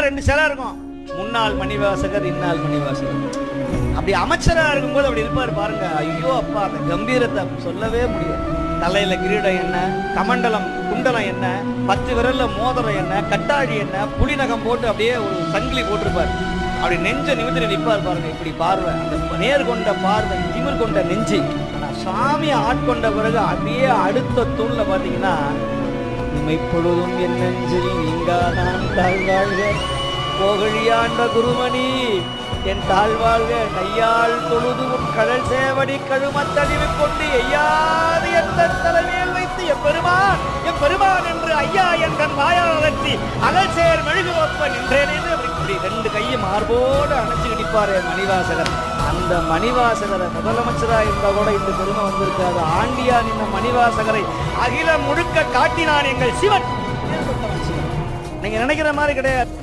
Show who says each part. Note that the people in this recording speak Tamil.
Speaker 1: 2 சிலை இருக்கும். முன்னாள் மணிவாசகர், இந்நாள் மணிவாசகர். அப்படி அமைச்சரா இருக்கும்போது அப்படி இருப்பாரு பாருங்க. ஐயோ அப்பா, அந்த கம்பீரத்தை சொல்லவே முடியாது. தலையில கிரீடம் என்ன, கமண்டலம் குண்டலம் என்ன, 10 விரல்ல மோதிரம் என்ன, கட்டாழி என்ன, புலிநகம் போட்டு அப்படியே ஒரு சங்கிலி போட்டிருப்பார். அப்படி நெஞ்ச நிமித்திட்டு நிற்பார் பாருங்க. இப்படி பார்வை, அந்த நேர் கொண்ட பார்வை, திமிர் கொண்ட நெஞ்சு. ஆனா சாமி ஆட்கொண்ட பிறகு அப்படியே அடுத்த தூண்ல பாத்தீங்கன்னா, இமைப்பொழுதும் என் நெஞ்சில் நீங்கா நான் தாழ்வாழ்க போகழியாண்ட குருமணி என் தாழ்வாழ்க கையால் தொழுது உன் கடல் சேவடி கழுமத்தடிவு கொண்டு ஐயாது எந்த தலைமையில் வைத்து எம்பெருமான் எம்பெருமான் என்று ஐயா என் கண் வாயால் அலர்த்தி அகல் சேர் மெழுகு ஒப்ப நின்றேன் என்று இப்படி 2 கையும் மார்போடு அணைச்சு நிற்பாரு மணிவாசகர். அந்த மணிவாசகரை முதலமைச்சரா இருந்தா கூட இந்த பெருமை வந்திருக்காது. ஆண்டியான் இந்த மணிவாசகரை அகிலம் முழுக்க காட்டினான் எங்கள் சிவன். நீங்க நினைக்கிற மாதிரி கிடையாது.